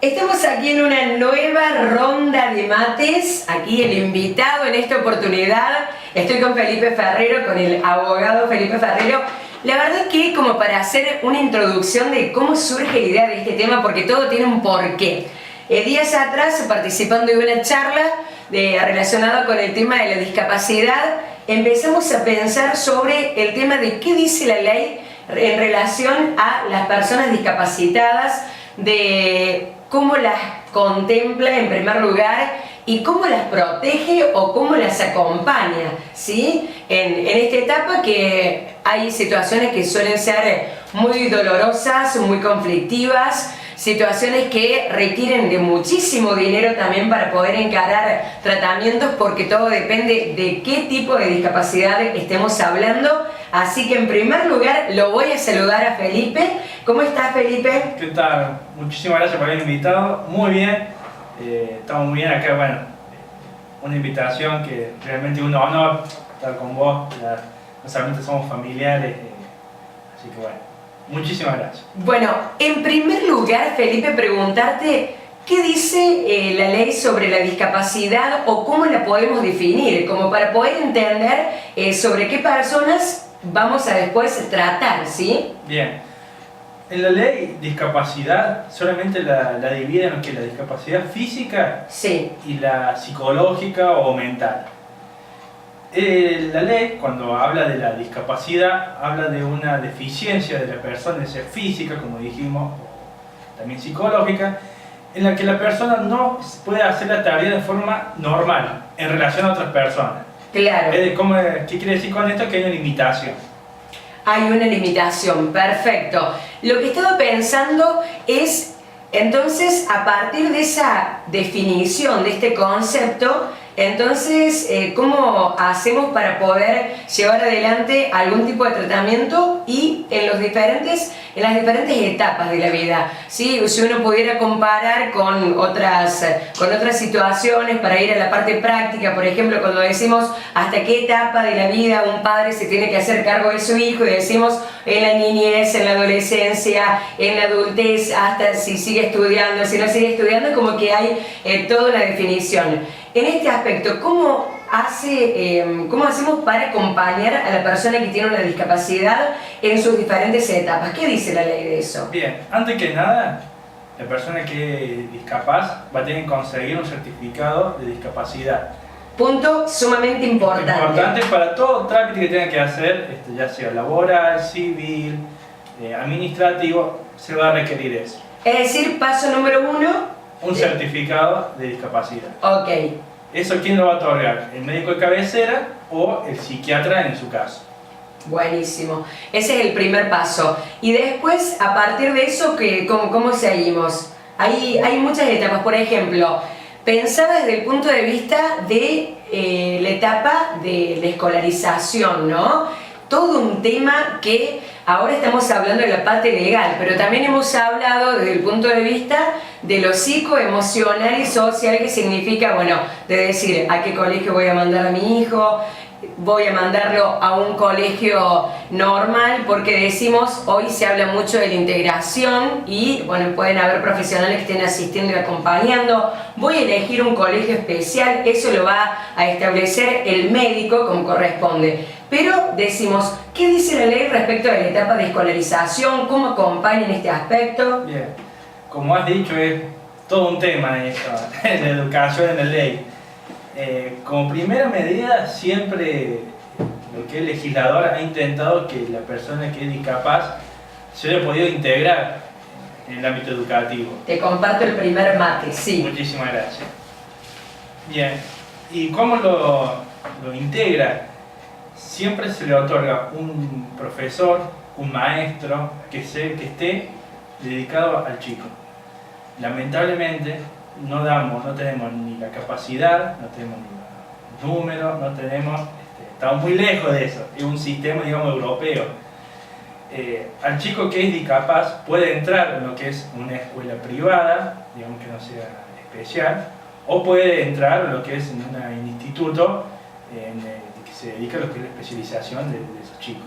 Estamos aquí en una nueva ronda de mates. Aquí el invitado en esta oportunidad. Estoy con Felipe Ferrero, con el abogado Felipe Ferrero. La verdad que como para hacer una introducción de cómo surge la idea de este tema, porque todo tiene un porqué. Días atrás, participando de una charla relacionada con el tema de la discapacidad, empezamos a pensar sobre el tema de qué dice la ley en relación a las personas discapacitadas, de cómo las contempla en primer lugar y cómo las protege o cómo las acompaña, ¿sí? En esta etapa que hay situaciones que suelen ser muy dolorosas, muy conflictivas, situaciones que requieren de muchísimo dinero también para poder encarar tratamientos, porque todo depende de qué tipo de discapacidad estemos hablando. Así que en primer lugar lo voy a saludar a Felipe. ¿Cómo estás, Felipe? ¿Qué tal? Muchísimas gracias por haberme invitado. Muy bien, estamos muy bien acá. Bueno, una invitación que realmente un honor estar con vos. No solamente somos familiares, así que bueno, muchísimas gracias. Bueno, en primer lugar, Felipe, preguntarte ¿qué dice la ley sobre la discapacidad o cómo la podemos definir? Como para poder entender sobre qué personas vamos a después tratar, ¿sí? Bien. En la ley discapacidad solamente la divide en lo que es la discapacidad física, sí, y la psicológica o mental. La ley, cuando habla de la discapacidad, habla de una deficiencia de la persona, ya sea física, como dijimos, o también psicológica, en la que la persona no puede hacer la tarea de forma normal en relación a otras personas. Claro. ¿Qué quiere decir con esto? Que hay una limitación. Hay una limitación, perfecto. Lo que estaba pensando es, entonces, a partir de esa definición, de este concepto, entonces, ¿cómo hacemos para poder llevar adelante algún tipo de tratamiento y en las diferentes etapas de la vida? ¿Sí? Si uno pudiera comparar con otras situaciones para ir a la parte práctica, por ejemplo, cuando decimos hasta qué etapa de la vida un padre se tiene que hacer cargo de su hijo, y decimos en la niñez, en la adolescencia, en la adultez, hasta si sigue estudiando, si no sigue estudiando, como que hay toda una definición. En este aspecto, ¿cómo hacemos para acompañar a la persona que tiene una discapacidad en sus diferentes etapas? ¿Qué dice la ley de eso? Bien, antes que nada, la persona que es discapaz va a tener que conseguir un certificado de discapacidad. Punto sumamente importante. Importante para todo trámite que tenga que hacer, ya sea laboral, civil, administrativo, se va a requerir eso. Es decir, paso número 1. Un certificado de discapacidad. Ok. ¿Eso quién lo va a otorgar? ¿El médico de cabecera o el psiquiatra en su caso? Buenísimo. Ese es el primer paso. Y después, a partir de eso, ¿cómo seguimos? Hay muchas etapas. Por ejemplo, pensada desde el punto de vista de la etapa de la escolarización, ¿no? Todo un tema que ahora estamos hablando de la parte legal, pero también hemos hablado desde el punto de vista de lo psicoemocional y social, que significa, bueno, de decir a qué colegio voy a mandar a mi hijo, voy a mandarlo a un colegio normal, porque decimos, hoy se habla mucho de la integración y, bueno, pueden haber profesionales que estén asistiendo y acompañando. Voy a elegir un colegio especial, eso lo va a establecer el médico como corresponde. Pero decimos, ¿qué dice la ley respecto a la etapa de escolarización? ¿Cómo acompaña en este aspecto? Bien, como has dicho, es todo un tema esto, en la educación, en la ley. Como primera medida, siempre lo que el legislador ha intentado que la persona que es discapaz se haya podido integrar en el ámbito educativo. Te comparto el primer mate, sí. Muchísimas gracias. Bien, ¿y cómo lo integra? Siempre se le otorga un profesor, un maestro que esté dedicado al chico. Lamentablemente no tenemos ni la capacidad, no tenemos ni los números, estamos muy lejos de eso. Es un sistema, digamos, europeo. Al chico que es discapaz puede entrar en lo que es una escuela privada, digamos que no sea especial, o puede entrar en lo que es en un instituto que se dedica a lo que es la especialización de esos chicos.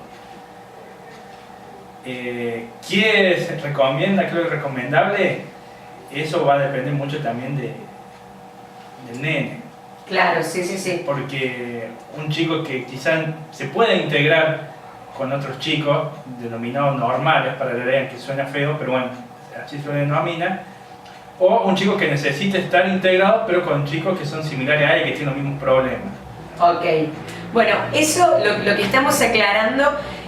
¿Qué se recomienda? Creo que es recomendable eso va a depender mucho también del nene. Claro, sí, sí, sí. Porque un chico que quizás se puede integrar con otros chicos denominados normales, para que vean que suena feo, pero bueno, así se lo denomina, o un chico que necesita estar integrado, pero con chicos que son similares a él y que tienen los mismos problemas. Ok, bueno, eso lo que estamos aclarando,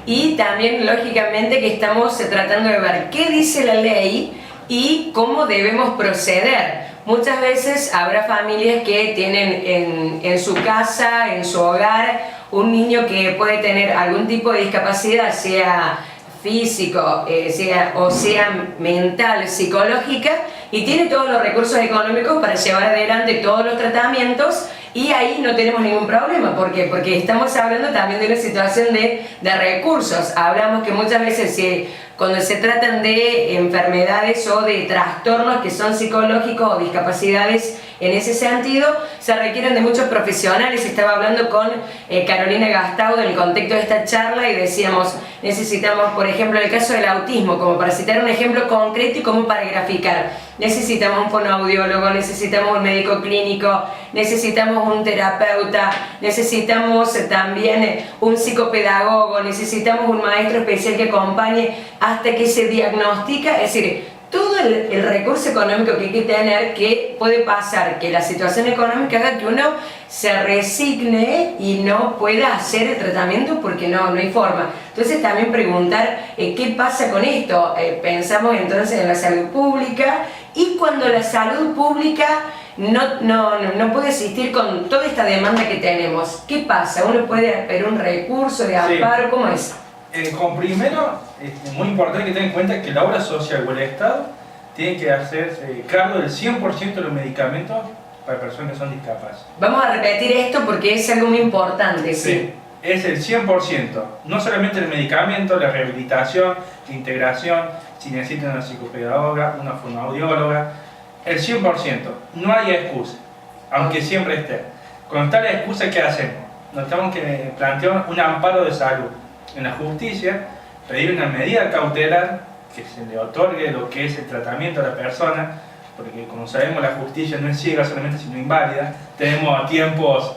y también lógicamente que estamos tratando de ver qué dice la ley y cómo debemos proceder. Muchas veces habrá familias que tienen en su casa, en su hogar, un niño que puede tener algún tipo de discapacidad, sea físico, sea mental, psicológica, y tiene todos los recursos económicos para llevar adelante todos los tratamientos, y ahí no tenemos ningún problema. ¿Por qué? Porque estamos hablando también de una situación de recursos. Hablamos que muchas veces cuando se tratan de enfermedades o de trastornos que son psicológicos o discapacidades en ese sentido, se requieren de muchos profesionales. Estaba hablando con Carolina Gastaudo en el contexto de esta charla y decíamos, necesitamos, por ejemplo, en el caso del autismo, como para citar un ejemplo concreto y como para graficar, necesitamos un fonoaudiólogo, necesitamos un médico clínico, necesitamos un terapeuta, necesitamos también un psicopedagogo, necesitamos un maestro especial que acompañe hasta que se diagnostica, es decir, todo el recurso económico que hay que tener, que puede pasar que la situación económica haga que uno se resigne y no pueda hacer el tratamiento porque no hay forma. Entonces también preguntar qué pasa con esto. Pensamos entonces en la salud pública, y cuando la salud pública no puede existir con toda esta demanda que tenemos, ¿qué pasa? ¿Uno puede pedir un recurso de amparo? Sí. ¿Cómo es? Con primero, es muy importante que tengan en cuenta que la obra social o el Estado tiene que hacerse cargo del 100% de los medicamentos para personas que son discapaces. Vamos a repetir esto porque es algo muy importante. Sí, es el 100%, no solamente el medicamento, la rehabilitación, la integración, si necesitan una psicopedagoga, una fonoaudióloga, el 100%, no hay excusa, aunque siempre esté. Con está la excusa, ¿qué hacemos? Nos tenemos que plantear un amparo de salud en la justicia, pedir una medida cautelar que se le otorgue lo que es el tratamiento a la persona, porque como sabemos la justicia no es ciega solamente, sino inválida. Tenemos tiempos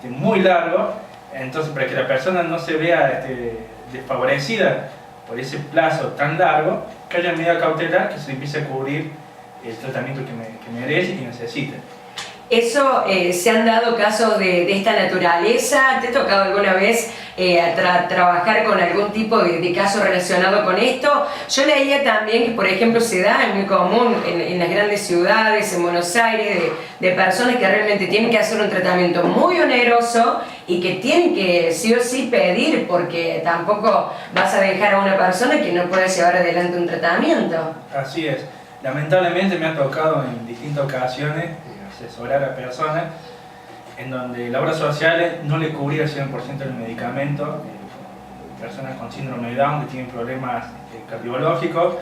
muy largos, entonces para que la persona no se vea desfavorecida por ese plazo tan largo, que haya medida cautelar que se le empiece a cubrir el tratamiento que merece y que necesita. Eso, se han dado casos de esta naturaleza. ¿Te ha tocado alguna vez trabajar con algún tipo de caso relacionado con esto? Yo leía también que, por ejemplo, se da, es muy común en las grandes ciudades, en Buenos Aires, de personas que realmente tienen que hacer un tratamiento muy oneroso y que tienen que sí o sí pedir, porque tampoco vas a dejar a una persona que no pueda llevar adelante un tratamiento. Así es. Lamentablemente me ha tocado en distintas ocasiones asesorar a personas en donde la obra social no le cubría el 100% del medicamento, personas con síndrome de Down que tienen problemas cardiológicos,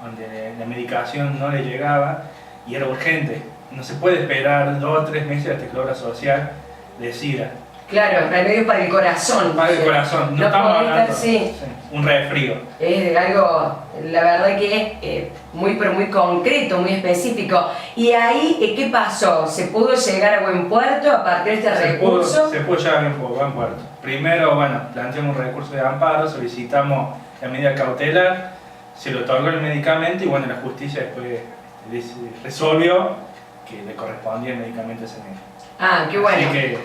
donde la medicación no le llegaba y era urgente. No se puede esperar 2 o 3 meses hasta que la obra social decida. Claro, remedios para el corazón. Para el corazón, no estamos hablando sí. Un resfrío. Es algo, la verdad que es muy concreto, muy específico. ¿Y ahí qué pasó? ¿Se pudo llegar a buen puerto a partir de este recurso? Se pudo llegar a buen puerto. Primero, bueno, planteamos un recurso de amparo, solicitamos la medida cautelar, se le otorgó el medicamento y bueno, la justicia después resolvió que le correspondía el medicamento a ese niño. Ah, qué bueno. Así que,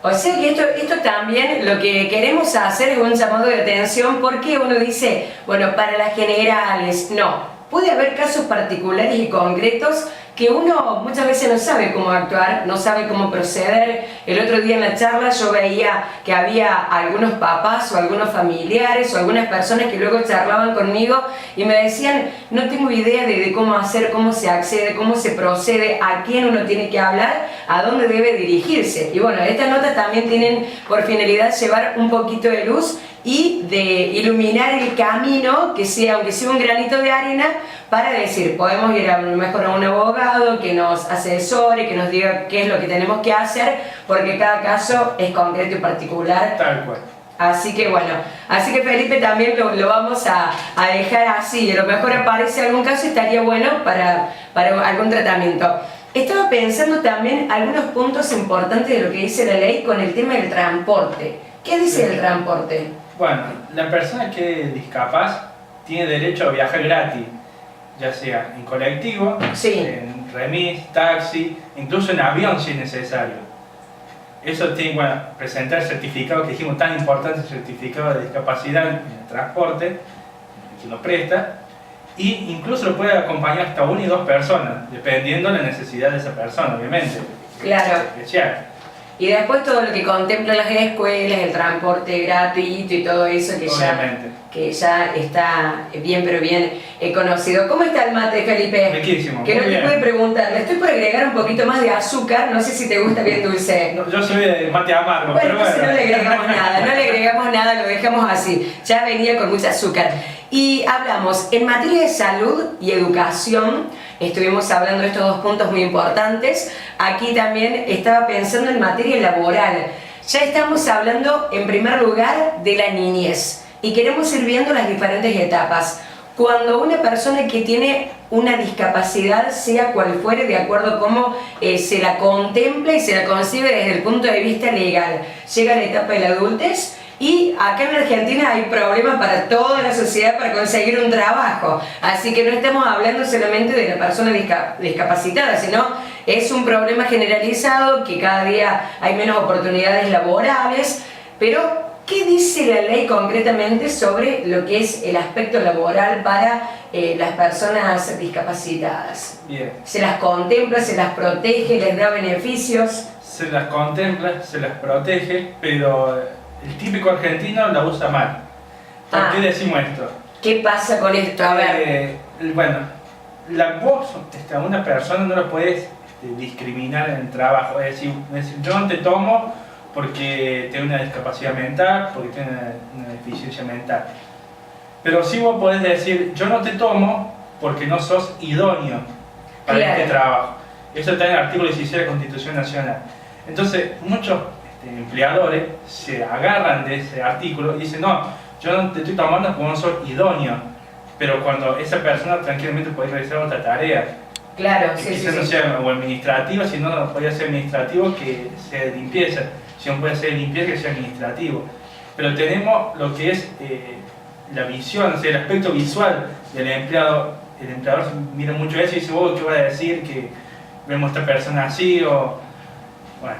o sea que esto también lo que queremos hacer es un llamado de atención, porque uno dice, bueno, para las generales, no. Puede haber casos particulares y concretos que uno muchas veces no sabe cómo actuar, no sabe cómo proceder. El otro día en la charla yo veía que había algunos papás o algunos familiares o algunas personas que luego charlaban conmigo y me decían, no tengo idea de cómo hacer, cómo se accede, cómo se procede, a quién uno tiene que hablar, a dónde debe dirigirse. Y bueno, estas notas también tienen por finalidad llevar un poquito de luz y de iluminar el camino, que sea, aunque sea un granito de arena, para decir, podemos ir a lo mejor a un abogado que nos asesore, que nos diga qué es lo que tenemos que hacer, porque cada caso es concreto y particular. Tal cual. Así que bueno, así que Felipe también lo vamos a dejar así. A lo mejor aparece algún caso y estaría bueno para algún tratamiento. Estaba pensando también algunos puntos importantes de lo que dice la ley con el tema del transporte. ¿Qué dice el transporte? Bueno, la persona que es discapaz tiene derecho a viajar gratis, ya sea en colectivo, Sí. en remis, taxi, incluso en avión si es necesario. Eso tiene que presentar el certificado que dijimos tan importante, el certificado de discapacidad en el transporte, que lo presta, y incluso lo puede acompañar hasta 1 y 2 personas, dependiendo de la necesidad de esa persona, obviamente. Claro. Especial. Y después todo lo que contempla las escuelas, el transporte gratuito y todo eso que ya está bien, pero bien conocido. ¿Cómo está el mate, Felipe? Riquísimo. Que no muy te bien. puede preguntar, le estoy por agregar un poquito más de azúcar, no sé si te gusta bien dulce. No, yo soy de mate amargo, Bueno, pero bueno. entonces no le agregamos nada, no le agregamos nada, lo dejamos así. Ya venía con mucha azúcar. Y hablamos en materia de salud y educación, estuvimos hablando de estos 2 puntos muy importantes. Aquí también estaba pensando en materia laboral. Ya estamos hablando en primer lugar de la niñez y queremos ir viendo las diferentes etapas. Cuando una persona que tiene una discapacidad, sea cual fuere, de acuerdo a cómo se la contempla y se la concibe desde el punto de vista legal, llega a la etapa de la adultez. Y acá en Argentina hay problemas para toda la sociedad para conseguir un trabajo. Así que no estamos hablando solamente de la persona discapacitada, sino es un problema generalizado que cada día hay menos oportunidades laborales. Pero, ¿qué dice la ley concretamente sobre lo que es el aspecto laboral para las personas discapacitadas? Bien. ¿Se las contempla, se las protege, les da beneficios? Se las contempla, se las protege, pero el típico argentino la usa mal. ¿Por qué decimos esto? ¿Qué pasa con esto? A ver. Bueno, vos a una persona no lo puedes discriminar en el trabajo. Es decir, yo no te tomo porque tengo una discapacidad mental, porque tengo una deficiencia mental. Pero sí vos podés decir, yo no te tomo porque no sos idóneo para este trabajo. Eso está en el artículo 16 de la Constitución Nacional. Entonces, muchos empleadores se agarran de ese artículo y dicen, no, yo no te estoy tomando porque no soy idóneo, pero cuando esa persona tranquilamente puede realizar otra tarea. Claro, que quizás no sea o administrativo, si no podría ser administrativo, que sea de limpieza, si no puede ser de limpieza, que sea administrativo. Pero tenemos lo que es la visión, o sea, el aspecto visual del empleado. El empleador mira mucho eso y dice, ¿qué voy a decir? Que vemos a esta persona así, o bueno,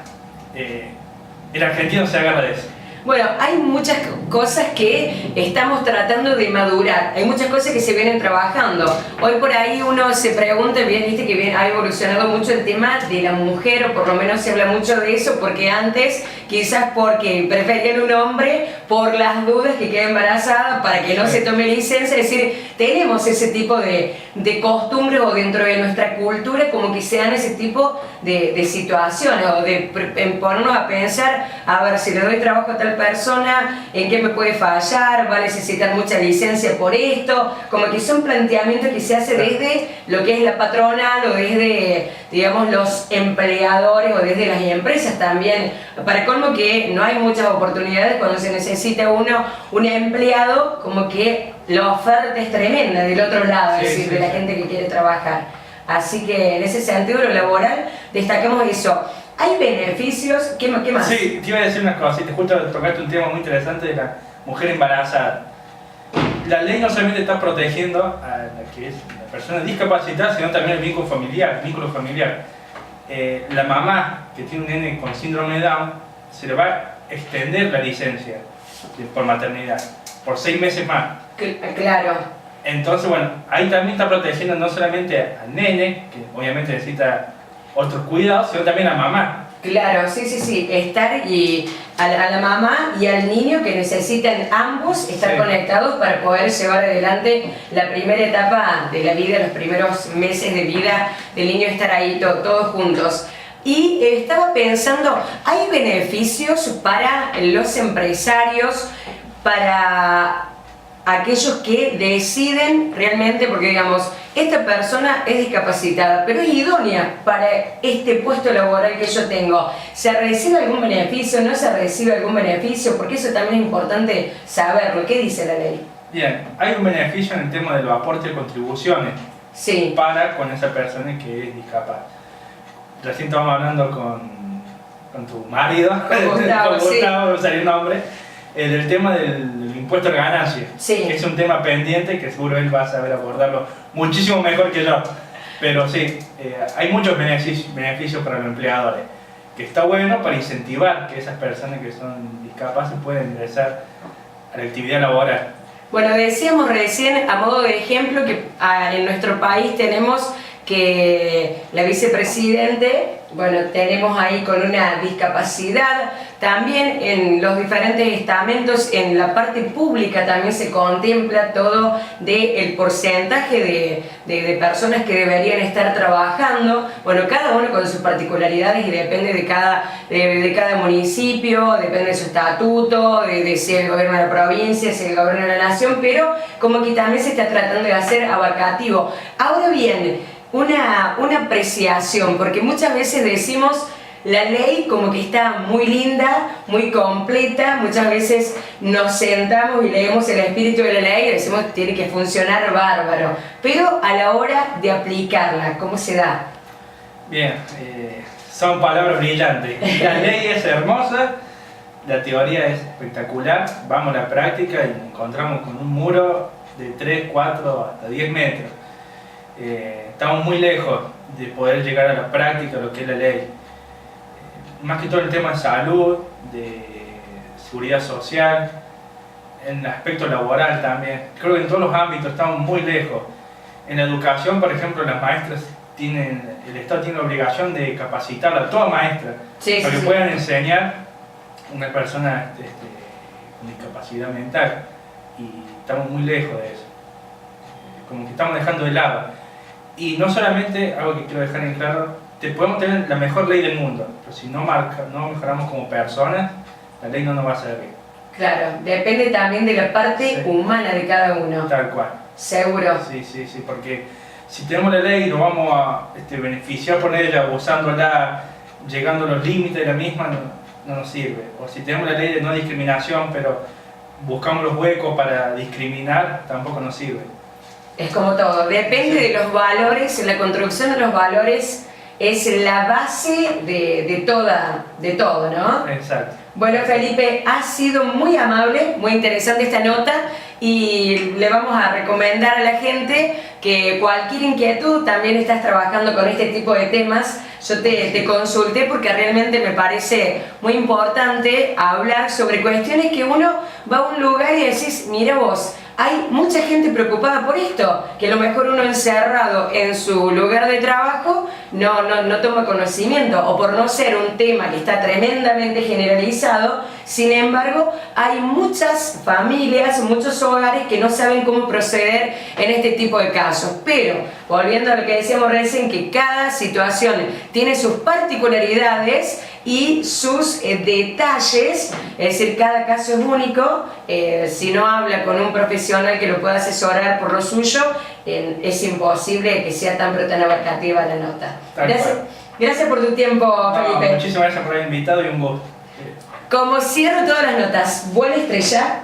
el argentino se agarra de eso. Bueno, hay muchas cosas que estamos tratando de madurar, hay muchas cosas que se vienen trabajando. Hoy por ahí uno se pregunta, bien, viste que bien, ha evolucionado mucho el tema de la mujer, o por lo menos se habla mucho de eso, porque antes quizás porque preferían un hombre por las dudas que quede embarazada para que no se tome licencia. Es decir, tenemos ese tipo de costumbres, o dentro de nuestra cultura como que se dan ese tipo de situaciones, o de ponernos a pensar, a ver, si le doy trabajo a tal persona, en qué me puede fallar, va a necesitar mucha licencia por esto, como que son planteamientos que se hacen desde lo que es la patronal, o desde, digamos, los empleadores, o desde las empresas también. Para colmo que no hay muchas oportunidades cuando se necesita un empleado, como que la oferta es tremenda del otro lado, es decir, de la gente que quiere trabajar. Así que en ese sentido, lo laboral, destacamos eso. ¿Hay beneficios? ¿Qué más? Sí, te iba a decir unas cositas, justo tocaste un tema muy interesante de la mujer embarazada. La ley no solamente está protegiendo a la que es la persona discapacitada, sino también el vínculo familiar. La mamá que tiene un nene con síndrome de Down, se le va a extender la licencia por maternidad, por 6 meses más. Claro. Entonces, bueno, ahí también está protegiendo no solamente al nene, que obviamente necesita otros cuidados, sino también a la mamá. Claro, sí, estar y a la mamá y al niño, que necesitan ambos estar conectados para poder llevar adelante la primera etapa de la vida, los primeros meses de vida del niño, estar ahí todos juntos. Y estaba pensando, ¿hay beneficios para los empresarios para aquellos que deciden realmente, porque digamos, esta persona es discapacitada, pero es idónea para este puesto laboral que yo tengo. ¿Se recibe algún beneficio? ¿No se recibe algún beneficio? Porque eso también es importante saberlo. ¿Qué dice la ley? Bien, hay un beneficio en el tema de los aportes y contribuciones Sí. para con esa persona que es discapaz. Recién estábamos hablando con tu marido, Con Gustavo, sí. no salió el nombre, del tema del impuesto a la ganancia. Sí. Es un tema pendiente que seguro él va a saber abordarlo muchísimo mejor que yo. Pero sí, hay muchos beneficios para los empleadores, que está bueno para incentivar que esas personas que son discapaces puedan ingresar a la actividad laboral. Bueno, decíamos recién, a modo de ejemplo, que en nuestro país tenemos que la vicepresidente, bueno, tenemos ahí con una discapacidad. También en los diferentes estamentos, en la parte pública también se contempla todo del porcentaje de personas que deberían estar trabajando. Bueno, cada uno con sus particularidades y depende de cada municipio, depende de su estatuto, de si es el gobierno de la provincia, si es el gobierno de la nación, pero como que también se está tratando de hacer abarcativo. Ahora bien, una apreciación, porque muchas veces decimos la ley como que está muy linda, muy completa, muchas veces nos sentamos y leemos el espíritu de la ley y decimos que tiene que funcionar bárbaro, pero a la hora de aplicarla, ¿cómo se da? Bien, son palabras brillantes. La ley es hermosa, la teoría es espectacular, vamos a la práctica y nos encontramos con un muro de 3, 4, hasta 10 metros. Estamos muy lejos de poder llegar a la práctica de lo que es la ley. Más que todo el tema de salud, de seguridad social, en el aspecto laboral también. Creo que en todos los ámbitos estamos muy lejos. En la educación, por ejemplo, las maestras el Estado tiene la obligación de capacitar a toda maestra para que puedan enseñar a una persona con discapacidad mental. Y estamos muy lejos de eso. Como que estamos dejando de lado. Y no solamente, algo que quiero dejar en claro, podemos tener la mejor ley del mundo, pero si no mejoramos como personas, la ley no nos va a servir. Claro, depende también de la parte humana de cada uno. Tal cual. Seguro. Sí, porque si tenemos la ley y nos vamos a beneficiar por ella, usándola, llegando a los límites de la misma, no nos sirve. O si tenemos la ley de no discriminación, pero buscamos los huecos para discriminar, tampoco nos sirve. Es como todo, depende de los valores, la construcción de los valores es la base de todo, ¿no? Exacto. Bueno, Felipe, ha sido muy amable, muy interesante esta nota y le vamos a recomendar a la gente que cualquier inquietud, también estás trabajando con este tipo de temas. Yo te consulté porque realmente me parece muy importante hablar sobre cuestiones que uno va a un lugar y decís, mira vos, hay mucha gente preocupada por esto, que a lo mejor uno encerrado en su lugar de trabajo no toma conocimiento, o por no ser un tema que está tremendamente generalizado. Sin embargo, hay muchas familias, muchos hogares que no saben cómo proceder en este tipo de casos. Pero, volviendo a lo que decíamos recién, que cada situación tiene sus particularidades y sus detalles, es decir, cada caso es único. Si no habla con un profesional que lo pueda asesorar por lo suyo, es imposible que sea tan abarcativa la nota. Gracias por tu tiempo, Felipe. Muchísimas gracias por haber invitado y un gusto. Como cierro todas las notas, buena estrella.